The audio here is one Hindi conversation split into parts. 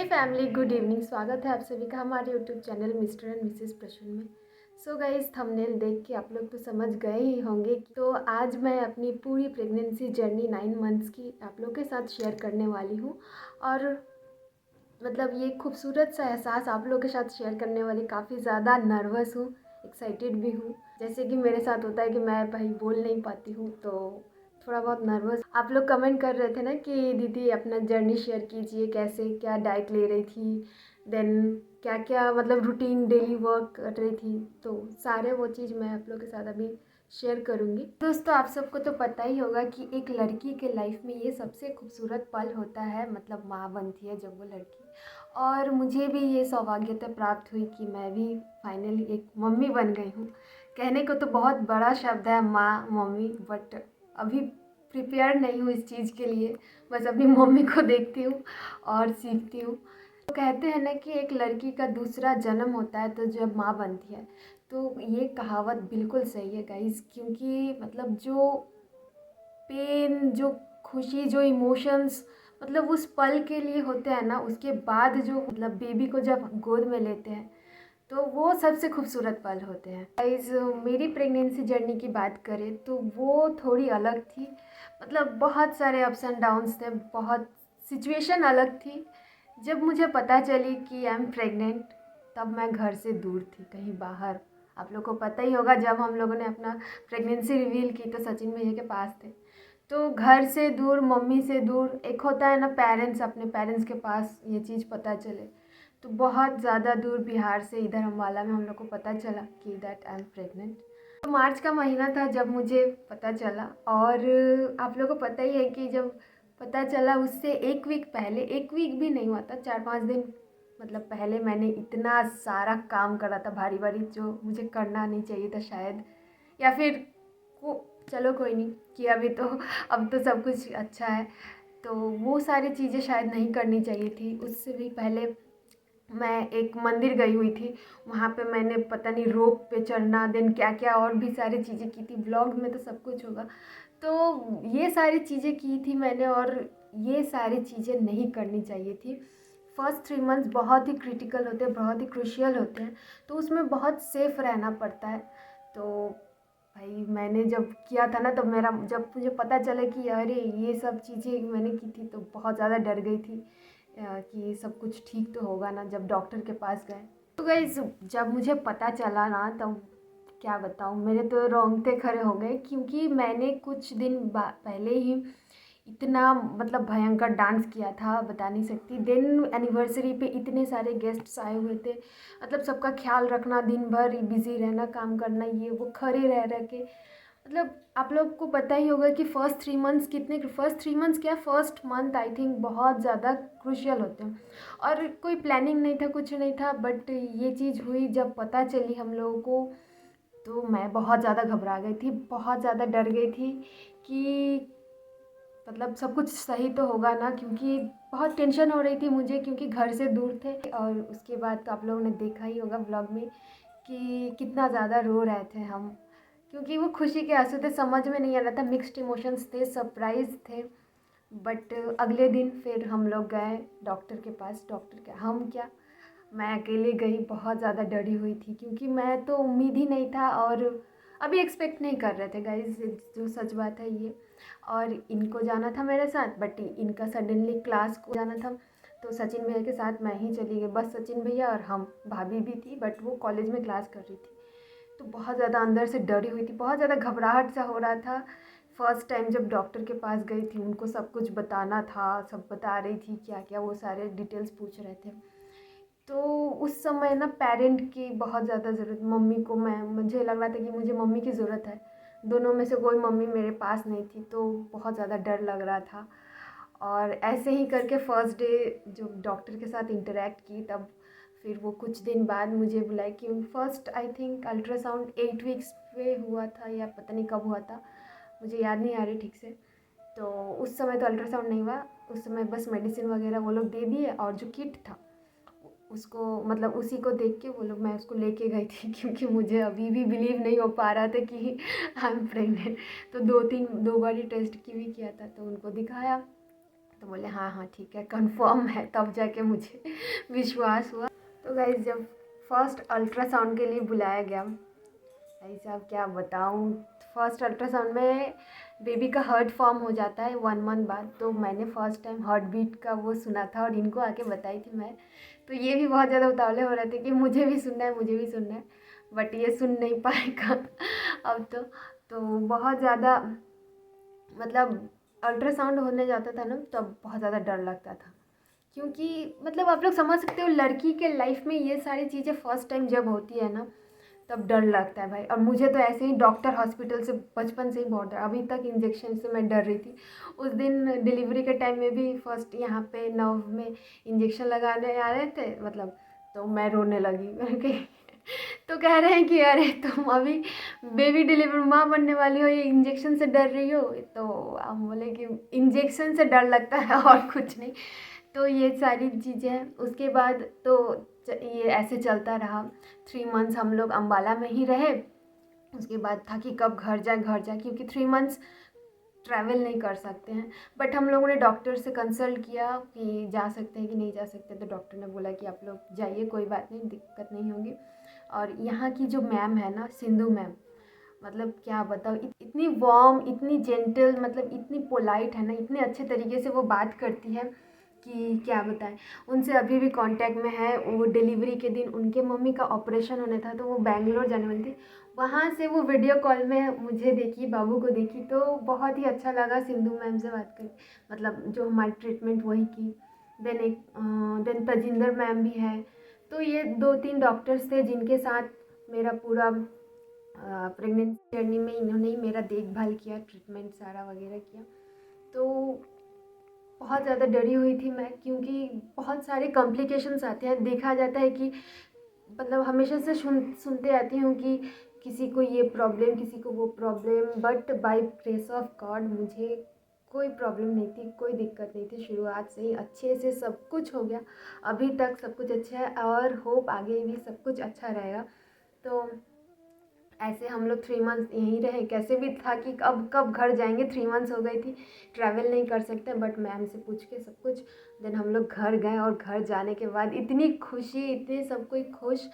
Family, good evening. स्वागत है आप सभी का हमारे YouTube channel mister and missus Prasoon में। सो गाइस, थंबनेल देख के आप लोग तो समझ गए ही होंगे तो आज मैं अपनी पूरी प्रेगनेंसी जर्नी 9 मंथ्स की आप लोग के साथ शेयर करने वाली हूँ। और ये खूबसूरत सा एहसास आप लोग के साथ शेयर करने वाली। काफ़ी ज़्यादा नर्वस हूँ, एक्साइटेड भी हूँ। जैसे कि मेरे साथ होता है कि मैं भाई बोल नहीं पाती हूँ, तो थोड़ा बहुत नर्वस। आप लोग कमेंट कर रहे थे ना कि दीदी अपना जर्नी शेयर कीजिए, कैसे क्या डाइट ले रही थी, देन क्या क्या रूटीन डेली वर्क कर रही थी। तो सारे वो चीज़ मैं आप लोग के साथ अभी शेयर करूँगी। दोस्तों, आप सबको तो पता ही होगा कि एक लड़की के लाइफ में ये सबसे खूबसूरत पल होता है, माँ बनती है जब वो लड़की। और मुझे भी ये सौभाग्यता प्राप्त हुई कि मैं भी फाइनली एक मम्मी बन गई हूँ। कहने को तो बहुत बड़ा शब्द है माँ मम्मी, बट अभी प्रिपेयर नहीं हूँ इस चीज़ के लिए। बस अपनी मम्मी को देखती हूँ और सीखती हूँ। तो कहते हैं ना कि एक लड़की का दूसरा जन्म होता है तो जब माँ बनती है। तो ये कहावत बिल्कुल सही है गाइस, क्योंकि जो पेन, जो खुशी, जो इमोशंस उस पल के लिए होते हैं ना, उसके बाद जो बेबी को जब गोद में लेते हैं तो वो सबसे खूबसूरत पल होते हैं। गाइस, मेरी प्रेगनेंसी जर्नी की बात करें तो वो थोड़ी अलग थी। बहुत सारे अप्स एंड डाउन्स थे, बहुत सिचुएशन अलग थी। जब मुझे पता चली कि आई एम प्रेग्नेंट, तब मैं घर से दूर थी, कहीं बाहर। आप लोग को पता ही होगा, जब हम लोगों ने अपना प्रेगनेंसी रिवील की तो सचिन भैया के पास थे। तो घर से दूर, मम्मी से दूर, एक होता है ना पेरेंट्स, अपने पेरेंट्स के पास ये चीज़ पता चले। तो बहुत ज़्यादा दूर बिहार से इधर अम्बाला में हम लोग को पता चला कि दैट आई एम प्रेग्नेंट। तो मार्च का महीना था जब मुझे पता चला। और आप लोग को पता ही है कि जब पता चला उससे एक वीक पहले, एक वीक भी नहीं हुआ था, 4-5 दिन पहले मैंने इतना सारा काम करा था भारी भारी, जो मुझे करना नहीं चाहिए था शायद। या फिर चलो कोई नहीं कि अभी तो अब तो सब कुछ अच्छा है, तो वो सारी चीज़ें शायद नहीं करनी चाहिए थी। उससे भी पहले मैं एक मंदिर गई हुई थी। वहाँ पे मैंने पता नहीं रोप पे चढ़ना, देन क्या क्या और भी सारी चीज़ें की थी। ब्लॉग में तो सब कुछ होगा। तो ये सारी चीज़ें की थी मैंने, और ये सारी चीज़ें नहीं करनी चाहिए थी। फर्स्ट 3 मंथ्स बहुत ही क्रिटिकल होते हैं, बहुत ही क्रूशियल होते हैं, तो उसमें बहुत सेफ रहना पड़ता है। तो भाई मैंने जब किया था ना, तो जब मुझे पता चला कि अरे ये सब चीज़ें मैंने की थी, तो बहुत ज़्यादा डर गई थी कि सब कुछ ठीक तो होगा ना, जब डॉक्टर के पास गए। तो गाइस, जब मुझे पता चला ना, तब क्या बताऊँ, मेरे तो रोंगटे खड़े हो गए, क्योंकि मैंने कुछ दिन पहले ही इतना भयंकर डांस किया था, बता नहीं सकती। देन एनिवर्सरी पे इतने सारे गेस्ट्स आए हुए थे, सबका ख्याल रखना, दिन भर बिज़ी रहना, काम करना, ये वो खड़े रह के। आप लोग को पता ही होगा कि फर्स्ट 3 मंथ्स क्या, फर्स्ट मंथ आई थिंक बहुत ज़्यादा क्रूशियल होते हैं। और कोई प्लानिंग नहीं था, कुछ नहीं था, बट ये चीज़ हुई जब पता चली हम लोगों को। तो मैं बहुत ज़्यादा घबरा गई थी, बहुत ज़्यादा डर गई थी कि सब कुछ सही तो होगा ना, क्योंकि बहुत टेंशन हो रही थी मुझे, क्योंकि घर से दूर थे। और उसके बाद तो आप लोगों ने देखा ही होगा व्लॉग में कि कितना ज़्यादा रो रहे थे हम, क्योंकि वो खुशी के आंसू थे, समझ में नहीं आ रहा था, मिक्स्ड इमोशंस थे, सरप्राइज थे। बट अगले दिन फिर हम लोग गए डॉक्टर के पास। डॉक्टर क्या, हम क्या, मैं अकेले गई, बहुत ज़्यादा डरी हुई थी, क्योंकि मैं तो उम्मीद ही नहीं था और अभी एक्सपेक्ट नहीं कर रहे थे गाइस, जो सच बात है ये। और इनको जाना था मेरे साथ, बट इनका सडनली क्लास को जाना था, तो सचिन भैया के साथ मैं ही चली गई। बस सचिन भैया और हम, भाभी भी थी, बट वो कॉलेज में क्लास कर रही थी। तो बहुत ज़्यादा अंदर से डरी हुई थी, बहुत ज़्यादा घबराहट सा हो रहा था। फर्स्ट टाइम जब डॉक्टर के पास गई थी, उनको सब कुछ बताना था, सब बता रही थी क्या क्या, वो सारे डिटेल्स पूछ रहे थे। तो उस समय ना पेरेंट की बहुत ज़्यादा ज़रूरत, मम्मी को, मुझे लग रहा था कि मुझे मम्मी की ज़रूरत है। दोनों में से कोई मम्मी मेरे पास नहीं थी, तो बहुत ज़्यादा डर लग रहा था। और ऐसे ही करके फर्स्ट डे जो डॉक्टर के साथ इंटरेक्ट की, तब फिर वो कुछ दिन बाद मुझे बुलाए कि first I think ultrasound 8 weeks पे हुआ था, या पता नहीं कब हुआ था, मुझे याद नहीं आ रही ठीक से। तो उस समय तो अल्ट्रासाउंड नहीं हुआ, उस समय बस मेडिसिन वगैरह वो लोग दे दिए, और जो किट था उसको उसी को देख के वो लोग, मैं उसको लेके गई थी क्योंकि मुझे अभी भी बिलीव नहीं हो पा रहा था कि आई एम प्रेग्नेंट। तो 2 बार ही टेस्ट की भी किया था, तो उनको दिखाया, तो तो बोले हाँ हाँ ठीक है, कंफर्म है। तब जाके मुझे विश्वास हुआ। तो गाइस जब फर्स्ट अल्ट्रासाउंड के लिए बुलाया गया, भाई साहब क्या बताऊँ, फर्स्ट अल्ट्रासाउंड में बेबी का हार्ट फॉर्म हो जाता है 1 मंथ बाद। तो मैंने फ़र्स्ट टाइम हार्ट बीट का वो सुना था और इनको आके बताई थी मैं। तो ये भी बहुत ज़्यादा उतावले हो रहे थे कि मुझे भी सुनना है, मुझे भी सुनना है, बट ये सुन नहीं पाएगा अब तो बहुत ज़्यादा मतलब अल्ट्रासाउंड होने जाता था ना, तब बहुत ज़्यादा डर लगता था। क्योंकि मतलब आप लोग समझ सकते हो, लड़की के लाइफ में ये सारी चीज़ें फ़र्स्ट टाइम जब होती है ना, तब डर लगता है भाई। और मुझे तो ऐसे ही डॉक्टर हॉस्पिटल से बचपन से ही बहुत डर, अभी तक इंजेक्शन से मैं डर रही थी। उस दिन डिलीवरी के टाइम में भी फर्स्ट यहाँ पे नर्व में इंजेक्शन लगाने आ रहे थे, मतलब तो मैं रोने लगी तो कह रहे हैं कि अरे तुम अभी बेबी डिलीवरी माँ बनने वाली हो, ये इंजेक्शन से डर रही हो। तो हम बोले कि इंजेक्शन से डर लगता है और कुछ नहीं। तो ये सारी चीज़ें हैं। उसके बाद तो ये ऐसे चलता रहा। 3 मंथ्स हम लोग अम्बाला में ही रहे। उसके बाद था कि कब घर जाए, क्योंकि 3 मंथ्स ट्रैवल नहीं कर सकते हैं। बट हम लोगों ने डॉक्टर से कंसल्ट किया कि जा सकते हैं कि नहीं जा सकते। तो डॉक्टर ने बोला कि आप लोग जाइए, कोई बात नहीं, दिक्कत नहीं होगी। और यहाँ की जो मैम है ना, सिंधु मैम, मतलब क्या बताओ, इतनी वार्म, इतनी जेंटल, मतलब इतनी पोलाइट है ना, इतने अच्छे तरीके से वो बात करती है कि क्या बताएं। उनसे अभी भी कांटेक्ट में है। वो डिलीवरी के दिन उनके मम्मी का ऑपरेशन होने था, तो वो बेंगलोर जाने वाली थी। वहाँ से वो वीडियो कॉल में मुझे देखी, बाबू को देखी, तो बहुत ही अच्छा लगा सिंधु मैम से बात कर, मतलब जो हमारी ट्रीटमेंट वही की। देन तजिंदर मैम भी है। तो ये 2-3 डॉक्टर्स थे जिनके साथ मेरा पूरा प्रेगनेंसी जर्नी में इन्होंने ही मेरा देखभाल किया, ट्रीटमेंट सारा वगैरह किया। तो बहुत ज़्यादा डरी हुई थी मैं, क्योंकि बहुत सारे कॉम्प्लिकेशंस आते हैं। देखा जाता है कि मतलब हमेशा से सुनते आती हूँ कि किसी को ये प्रॉब्लम, किसी को वो problem, but by grace of God मुझे कोई प्रॉब्लम नहीं थी, कोई दिक्कत नहीं थी। शुरुआत से ही अच्छे से सब कुछ हो गया। अभी तक सब कुछ अच्छा है और होप आगे भी सब कुछ अच्छा रहेगा। तो ऐसे हम लोग 3 मंथ्स यहीं रहे। कैसे भी था कि अब कब घर जाएंगे, 3 मंथ्स हो गई थी, ट्रैवल नहीं कर सकते, बट मैम से पूछ के सब कुछ देन हम लोग घर गए। और घर जाने के बाद इतनी खुशी, इतने सब कोई खुश,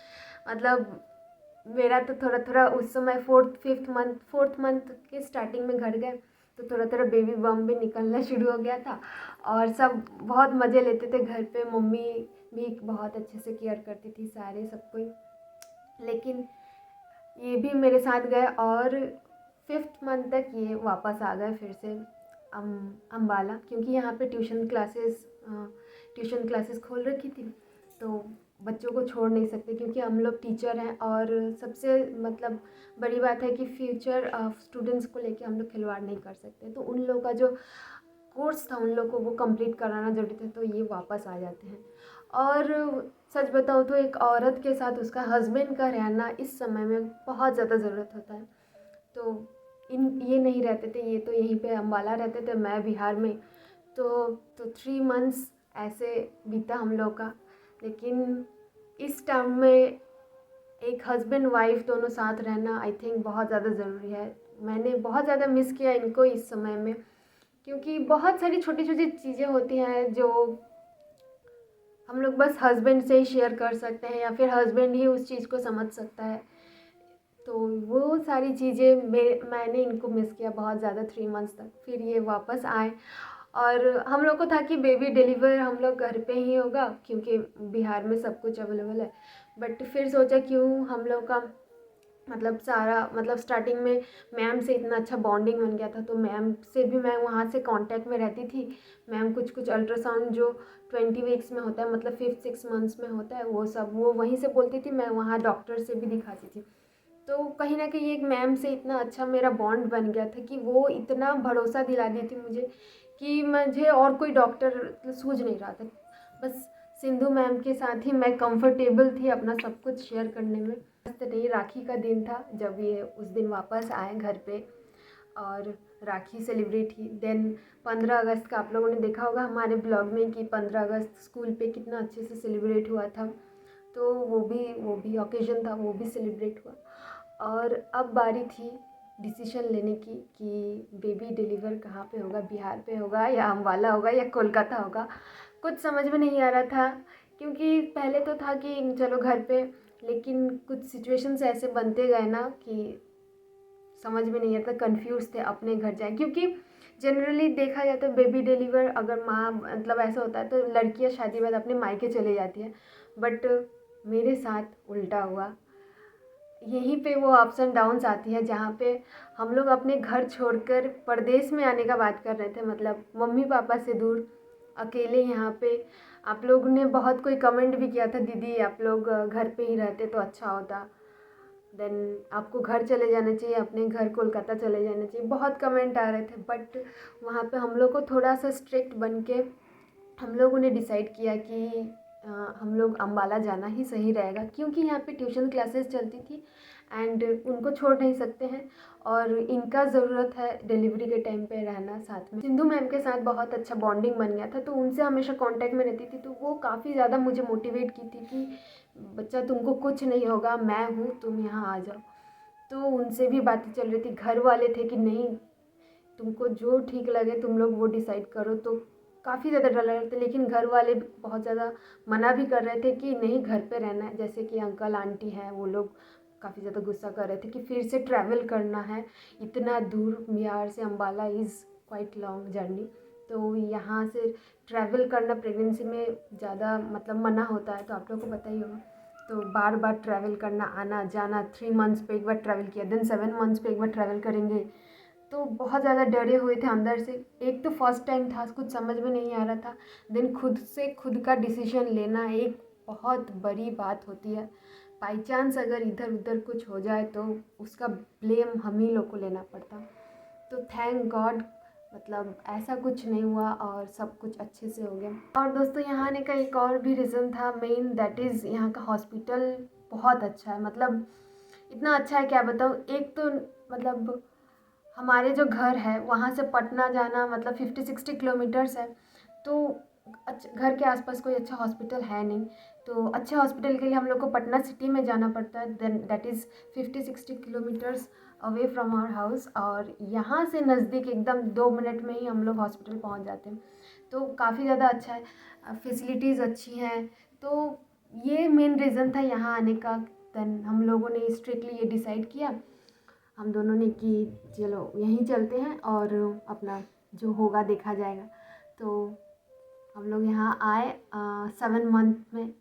मतलब मेरा तो थोड़ा थोड़ा उस समय 4th मंथ के स्टार्टिंग में घर गए, तो थोड़ा थोड़ा बेबी बम भी निकलना शुरू हो गया था। और सब बहुत मज़े लेते थे घर पे। मम्मी भी बहुत अच्छे से केयर करती थी, सारे सब कोई। लेकिन ये भी मेरे साथ गए और 5th मंथ तक ये वापस आ गए फिर से अम्बाला, क्योंकि यहाँ पे ट्यूशन क्लासेस खोल रखी थी। तो बच्चों को छोड़ नहीं सकते, क्योंकि हम लोग टीचर हैं। और सबसे मतलब बड़ी बात है कि फ्यूचर स्टूडेंट्स को लेके हम लोग खिलवाड़ नहीं कर सकते। तो उन लोगों का जो कोर्स था, उन लोग को वो कंप्लीट कराना जरूरी था। तो ये वापस आ जाते हैं। और सच बताऊँ तो एक औरत के साथ उसका हस्बैंड का रहना इस समय में बहुत ज़्यादा ज़रूरत होता है। तो ये नहीं रहते थे, ये तो यहीं पे अम्बाला रहते थे, मैं बिहार में। तो 3 मंथ्स ऐसे बीता हम लोग का। लेकिन इस टाइम में एक हस्बैंड वाइफ दोनों साथ रहना आई थिंक बहुत ज़्यादा ज़रूरी है। मैंने बहुत ज़्यादा मिस किया इनको इस समय में, क्योंकि बहुत सारी छोटी छोटी चीज़ें होती हैं जो हम लोग बस हस्बैंड से ही शेयर कर सकते हैं, या फिर हस्बैंड ही उस चीज़ को समझ सकता है। तो वो सारी चीज़ें मैंने इनको मिस किया बहुत ज़्यादा 3 मंथ्स तक। फिर ये वापस आए। और हम लोग को था कि बेबी डिलीवर हम लोग घर पे ही होगा, क्योंकि बिहार में सब कुछ अवेलेबल है। बट फिर सोचा क्यों हम लोग का मतलब सारा मतलब स्टार्टिंग में मैम से इतना अच्छा बॉन्डिंग बन गया था, तो मैम से भी मैं वहाँ से कांटेक्ट में रहती थी। मैम कुछ कुछ अल्ट्रासाउंड जो 20 वीक्स में होता है, मतलब 5-6 मंथ्स में होता है, वो सब वो वहीं से बोलती थी। मैं वहाँ डॉक्टर से भी दिखाती थी। तो कहीं ना कहीं एक मैम से इतना अच्छा मेरा बॉन्ड बन गया था कि वो इतना भरोसा दिला दी थी मुझे कि मुझे और कोई डॉक्टर सूझ नहीं रहा था। बस सिंधु मैम के साथ ही मैं कंफर्टेबल थी अपना सब कुछ शेयर करने में। नहीं, राखी का दिन था जब ये उस दिन वापस आए घर पे और राखी सेलिब्रेट की। देन 15 अगस्त का आप लोगों ने देखा होगा हमारे ब्लॉग में कि 15 अगस्त स्कूल पे कितना अच्छे से सेलिब्रेट हुआ था। तो वो भी ओकेजन था, वो भी सेलिब्रेट हुआ। और अब बारी थी डिसीजन लेने की कि बेबी डिलीवर कहाँ पे होगा, बिहार पे होगा या अम्बाला होगा या कोलकाता होगा। कुछ समझ में नहीं आ रहा था, क्योंकि पहले तो था कि चलो घर पे, लेकिन कुछ सिचुएशंस ऐसे बनते गए ना कि समझ में नहीं आता, कंफ्यूज थे अपने घर जाए। क्योंकि जनरली देखा जाए तो बेबी डिलीवर अगर माँ मतलब ऐसा होता है तो लड़कियाँ शादी बाद अपने मायके चले जाती हैं, बट मेरे साथ उल्टा हुआ। यहीं पे वो अप्स एंड डाउन्स आती है जहाँ पे हम लोग अपने घर छोड़कर परदेश में आने का बात कर रहे थे, मतलब मम्मी पापा से दूर, अकेले यहाँ पे। आप लोगों ने बहुत कोई कमेंट भी किया था, दीदी आप लोग घर पे ही रहते तो अच्छा होता, देन आपको घर चले जाना चाहिए, अपने घर कोलकाता चले जाना चाहिए, बहुत कमेंट आ रहे थे। बट वहाँ पे हम लोग को थोड़ा सा स्ट्रिक्ट बन के हम लोगों ने डिसाइड किया कि हम लोग अम्बाला जाना ही सही रहेगा, क्योंकि यहाँ पे ट्यूशन क्लासेस चलती थी एंड उनको छोड़ नहीं सकते हैं, और इनका ज़रूरत है डिलीवरी के टाइम पे रहना साथ में। सिंधु मैम के साथ बहुत अच्छा बॉन्डिंग बन गया था, तो उनसे हमेशा कांटेक्ट में रहती थी, तो वो काफ़ी ज़्यादा मुझे मोटिवेट की थी कि बच्चा तुमको कुछ नहीं होगा, मैं हूँ, तुम यहाँ आ जाओ। तो उनसे भी बातें चल रही थी, घर वाले थे कि नहीं तुमको जो ठीक लगे तुम लोग वो डिसाइड करो, तो काफ़ी ज़्यादा डर लग रहा था। लेकिन घर वाले बहुत ज़्यादा मना भी कर रहे थे कि नहीं घर पे रहना है, जैसे कि अंकल आंटी हैं वो लोग काफ़ी ज़्यादा गुस्सा कर रहे थे कि फिर से ट्रैवल करना है इतना दूर, बिहार से Ambala is quite long journey. तो यहाँ से ट्रैवल करना प्रेगनेंसी में ज़्यादा मतलब मना होता है, तो आप लोगों को पता ही होगा। तो बार बार ट्रैवल करना, आना जाना, 3 मंथ्स पे एक बार ट्रैवल किया, देन 7 मंथ्स पे एक बार ट्रैवल करेंगे, तो बहुत ज़्यादा डरे हुए थे अंदर से। एक तो फर्स्ट टाइम था, कुछ समझ में नहीं आ रहा था, देन खुद से खुद का डिसीजन लेना एक बहुत बड़ी बात होती है। बाई चांस अगर इधर उधर कुछ हो जाए तो उसका ब्लेम हम ही लोग को लेना पड़ता। तो थैंक गॉड मतलब ऐसा कुछ नहीं हुआ और सब कुछ अच्छे से हो गया। और दोस्तों यहाँ आने का एक और भी रीज़न था मेन, दैट इज़ यहाँ का हॉस्पिटल बहुत अच्छा है, मतलब इतना अच्छा है क्या बताऊँ। एक तो मतलब हमारे जो घर है वहाँ से पटना जाना मतलब 50-60 किलोमीटर्स है, तो घर के आसपास कोई अच्छा हॉस्पिटल है नहीं, तो अच्छे हॉस्पिटल के लिए हम लोग को पटना सिटी में जाना पड़ता है, then that is 50-60 kilometres away from our house. और यहाँ से नज़दीक एकदम 2 मिनट में ही हम लोग हॉस्पिटल पहुँच जाते हैं, तो काफ़ी ज़्यादा अच्छा है, फैसिलिटीज़ अच्छी हैं। तो ये मेन रीज़न था यहाँ आने का। देन हम लोगों ने स्ट्रिक्टली ये डिसाइड किया हम दोनों ने कि चलो यहीं चलते हैं और अपना जो होगा देखा जाएगा। तो हम लोग यहाँ आए 7 मंथ में,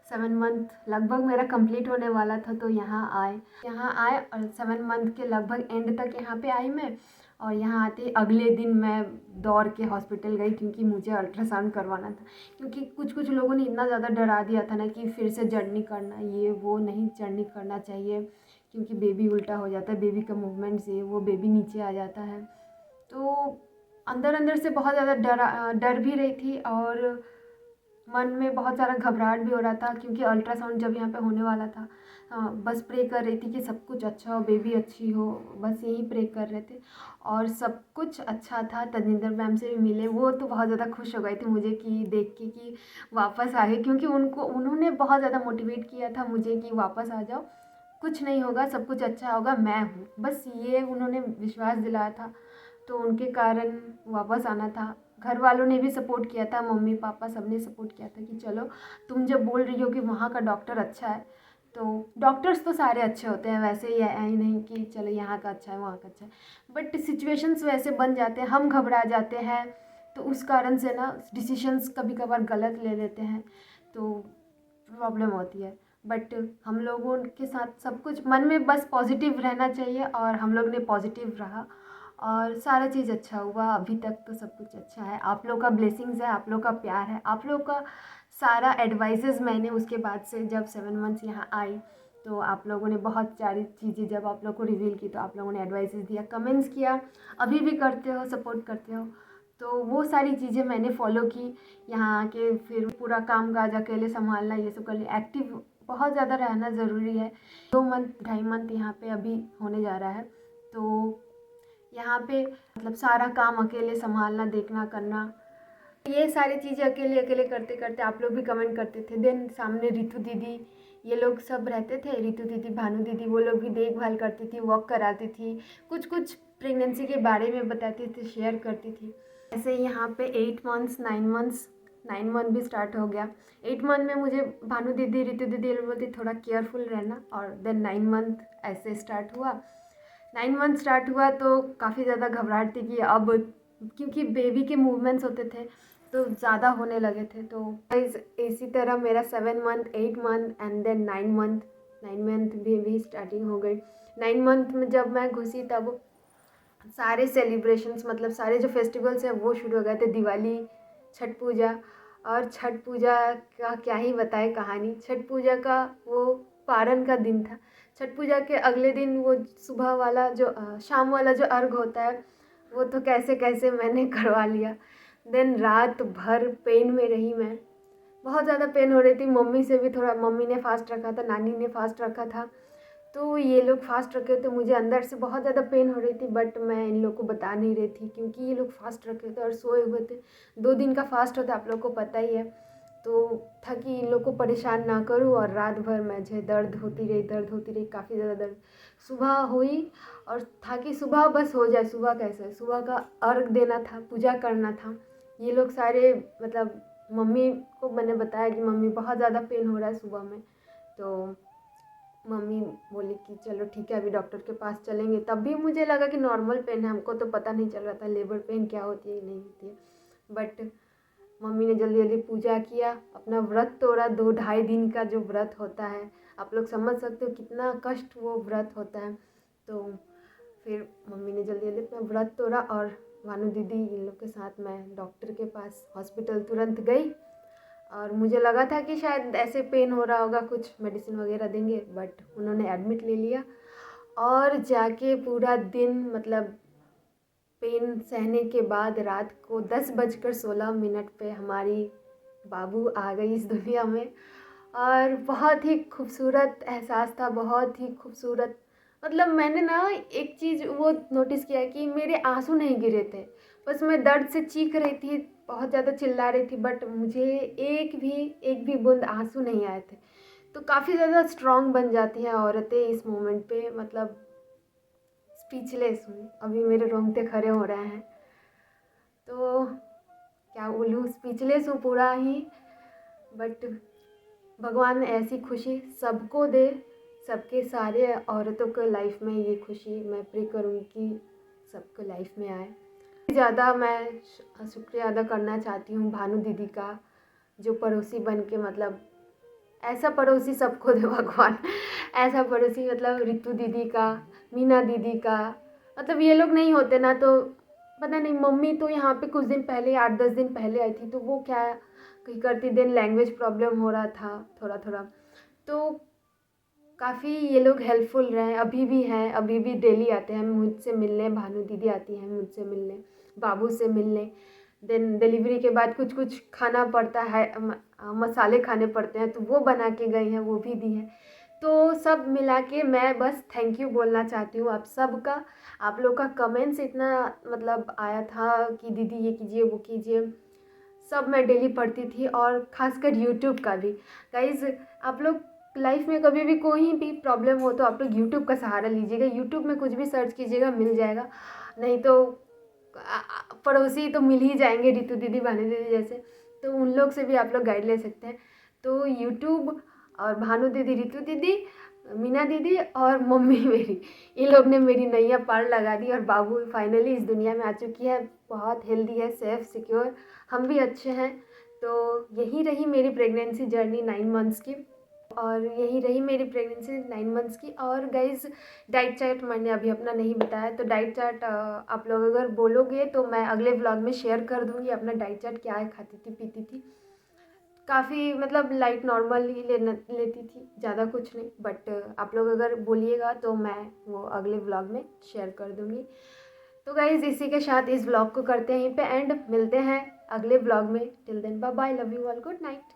7 मंथ लगभग मेरा कंप्लीट होने वाला था, तो यहाँ आए और 7 मंथ के लगभग एंड तक यहाँ पे आई मैं। और यहाँ आते अगले दिन मैं दौड़ के हॉस्पिटल गई, क्योंकि मुझे अल्ट्रासाउंड करवाना था। क्योंकि कुछ लोगों ने इतना ज़्यादा डरा दिया था ना कि फिर से जर्नी करना, ये वो नहीं, जर्नी करना चाहिए क्योंकि बेबी उल्टा हो जाता है, बेबी का मूवमेंट से वो बेबी नीचे आ जाता है। तो अंदर अंदर से बहुत ज़्यादा डर भी रही थी, और मन में बहुत सारा घबराहट भी हो रहा था, क्योंकि अल्ट्रासाउंड जब यहाँ पे होने वाला था। बस प्रे कर रही थी कि सब कुछ अच्छा हो, बेबी अच्छी हो, बस यही प्रे कर रहे थे, और सब कुछ अच्छा था। तजिंदर मैम से भी मिले, वो तो बहुत ज़्यादा खुश हो गई थी मुझे कि देख के कि वापस आ गए, क्योंकि उन्होंने बहुत ज़्यादा मोटिवेट किया था मुझे कि वापस आ जाओ, कुछ नहीं होगा, सब कुछ अच्छा होगा, मैं हूँ, बस ये उन्होंने विश्वास दिलाया था। तो उनके कारण वापस आना था। घर वालों ने भी सपोर्ट किया था, मम्मी पापा सब ने सपोर्ट किया था कि चलो तुम जब बोल रही हो कि वहाँ का डॉक्टर अच्छा है, तो डॉक्टर्स तो सारे अच्छे होते हैं वैसे, ही है ही नहीं कि चलो यहाँ का अच्छा है वहाँ का अच्छा है, बट सिचुएशंस वैसे बन जाते हैं, हम घबरा जाते हैं, तो उस कारण से ना डिसीशंस कभी कभार गलत ले लेते हैं, तो प्रॉब्लम होती है। बट हम लोगों के साथ सब कुछ मन में बस पॉजिटिव रहना चाहिए, और हम लोग ने पॉजिटिव रहा और सारा चीज़ अच्छा हुआ। अभी तक तो सब कुछ अच्छा है, आप लोग का ब्लेसिंग्स है, आप लोग का प्यार है, आप लोग का सारा एडवाइसेस मैंने उसके बाद से जब 7 मंथ्स यहाँ आई, तो आप लोगों ने बहुत सारी चीज़ें जब आप लोग को रिवील की, तो आप लोगों ने एडवाइसेस दिया, कमेंट्स किया, अभी भी करते हो, सपोर्ट करते हो, तो वो सारी चीज़ें मैंने फॉलो की। यहाँ आके फिर पूरा काम काज अकेले संभालना, ये सब कर लिया। एक्टिव बहुत ज़्यादा रहना ज़रूरी है। 2 मंथ 2.5 मंथ यहाँ पे अभी होने जा रहा है, तो यहाँ पे मतलब सारा काम अकेले संभालना, देखना, करना, ये सारी चीज़ें अकेले अकेले करते करते आप लोग भी कमेंट करते थे। देन सामने रितु दीदी, ये लोग सब रहते थे, रितु दीदी, भानु दीदी, वो लोग भी देखभाल करती थी, वॉक कराती थी, कुछ कुछ प्रेगनेंसी के बारे में बताती थी, शेयर करती थी। ऐसे यहाँ पे 8 मंथ्स 9 मंथ्स 9 मंथ भी स्टार्ट हो गया। 8 मंथ में मुझे भानु दीदी, रितु दीदी ये लोग बोलती थोड़ा केयरफुल रहना, और देन 9 मंथ ऐसे स्टार्ट हुआ। 9 मंथ स्टार्ट हुआ तो काफ़ी ज़्यादा घबराहट थी कि अब, क्योंकि बेबी के मूवमेंट्स होते थे तो ज़्यादा होने लगे थे। तो इसी तरह मेरा 7 month 8 month and then 9 month भी स्टार्टिंग हो गई। 9 मंथ में जब मैं घुसी तब सारे सेलिब्रेशंस, मतलब सारे जो फेस्टिवल्स हैं वो शुरू हो गए थे। दिवाली, छठ पूजा, और छठ पूजा का क्या ही बताए कहानी। छठ पूजा का वो पारण का दिन था। छठ पूजा के अगले दिन वो सुबह वाला जो शाम वाला जो अर्घ होता है वो तो कैसे कैसे मैंने करवा लिया। देन रात भर पेन में रही मैं, बहुत ज़्यादा पेन हो रही थी। मम्मी से भी थोड़ा, मम्मी ने फास्ट रखा था, नानी ने फास्ट रखा था, तो ये लोग फास्ट रखे थे। मुझे अंदर से बहुत ज़्यादा पेन हो रही थी, बट मैं इन लोग को बता नहीं रही थी क्योंकि ये लोग फास्ट रखे थे और सोए हुए थे। 2 दिन का फास्ट होता है, आप लोग को पता ही है। तो था कि इन लोग को परेशान ना करूँ, और रात भर मुझे दर्द होती रही, काफ़ी ज़्यादा दर्द। सुबह हुई और था कि सुबह बस हो जाए। सुबह कैसे, सुबह का अर्घ देना था, पूजा करना था। ये लोग सारे, मतलब मम्मी को मैंने बताया कि मम्मी बहुत ज़्यादा पेन हो रहा है सुबह में, तो मम्मी बोली कि चलो ठीक है अभी डॉक्टर के पास चलेंगे। तब भी मुझे लगा कि नॉर्मल पेन है, हमको तो पता नहीं चल रहा था लेबर पेन क्या होती है नहीं होती है। बट मम्मी ने जल्दी जल्दी पूजा किया, अपना व्रत तोड़ा। 2-2.5 दिन का जो व्रत होता है, आप लोग समझ सकते हो कितना कष्ट वो व्रत होता है। तो फिर मम्मी ने जल्दी जल्दी अपना व्रत तोड़ा, और भानु दीदी इन लोग के साथ मैं डॉक्टर के पास हॉस्पिटल तुरंत गई। और मुझे लगा था कि शायद ऐसे पेन हो रहा होगा, कुछ मेडिसिन वगैरह देंगे, बट उन्होंने एडमिट ले लिया। और जाके पूरा दिन, मतलब पेन सहने के बाद रात को 10:16 पे हमारी बाबू आ गई इस दुनिया में। और बहुत ही खूबसूरत एहसास था, बहुत ही खूबसूरत। मतलब मैंने ना एक चीज़ वो नोटिस किया कि मेरे आंसू नहीं गिरे थे, बस मैं दर्द से चीख रही थी, बहुत ज़्यादा चिल्ला रही थी, बट मुझे एक भी बूंद आंसू नहीं आए थे। तो काफ़ी ज़्यादा स्ट्रॉन्ग बन जाती हैं औरतें इस मोमेंट पे। मतलब स्पीचलेस हूँ, अभी मेरे रोंगटे खड़े हो रहे हैं, तो क्या बोलूँ, स्पीचलेस हूँ पूरा ही। बट भगवान ऐसी खुशी सबको दे, सबके सारे औरतों के लाइफ में ये खुशी मैं प्रे करूँगी कि सबको लाइफ में आए। ज़्यादा मैं शुक्रिया अदा करना चाहती हूँ भानु दीदी का, जो पड़ोसी बन के, मतलब ऐसा पड़ोसी सबको दे भगवान। ऐसा पड़ोसी, मतलब रितु दीदी का, मीना दीदी का, मतलब ये लोग नहीं होते ना तो पता नहीं। मम्मी तो यहाँ पे कुछ दिन पहले, 8-10 दिन पहले आई थी, तो वो क्या कहीं करती, दिन लैंग्वेज प्रॉब्लम हो रहा था थोड़ा थोड़ा, तो काफ़ी ये लोग हेल्पफुल रहे, अभी भी हैं, अभी भी डेली आते हैं मुझसे मिलने। भानु दीदी आती हैं मुझसे मिलने, बाबू से मिलने। देन डिलीवरी के बाद कुछ कुछ खाना पड़ता है, मसाले खाने पड़ते हैं, तो वो बना के गई हैं, वो भी दी हैं। तो सब मिला के मैं बस थैंक यू बोलना चाहती हूँ आप सबका। आप लोग का कमेंट्स इतना, मतलब आया था कि दीदी ये कीजिए वो कीजिए, सब मैं डेली पढ़ती थी। और ख़ासकर यूट्यूब का भी। गाइज़, आप लोग लाइफ में कभी भी कोई भी प्रॉब्लम हो तो आप लोग यूट्यूब का सहारा लीजिएगा। यूट्यूब में कुछ भी सर्च कीजिएगा, मिल जाएगा। नहीं तो पड़ोसी तो मिल ही जाएंगे, रितु दीदी, भानु दीदी जैसे, तो उन लोग से भी आप लोग गाइड ले सकते हैं। तो यूट्यूब और भानु दीदी, रितु दीदी, मीना दीदी और मम्मी मेरी, इन लोग ने मेरी नैया पार लगा दी, और बाबू फाइनली इस दुनिया में आ चुकी है, बहुत हेल्दी है, सेफ़ सिक्योर, हम भी अच्छे हैं। तो यही रही मेरी प्रेगनेंसी जर्नी 9 मंथ्स की, और यही रही मेरी प्रेगनेंसी 9 मंथ्स की। और गाइज़, डाइट चार्ट मैंने अभी अपना नहीं बताया, तो डाइट चार्ट आप लोग अगर बोलोगे तो मैं अगले व्लॉग में शेयर कर दूँगी अपना डाइट चार्ट, क्या खाती थी पीती थी। काफ़ी, मतलब लाइट नॉर्मल ही लेती थी, ज़्यादा कुछ नहीं। बट आप लोग अगर बोलिएगा तो मैं वो अगले व्लॉग में शेयर कर दूँगी। तो गाइज़, इसी के साथ इस व्लॉग को करते हैं यहीं पे एंड, मिलते हैं अगले व्लॉग में। Till then bye bye, love you all, good night.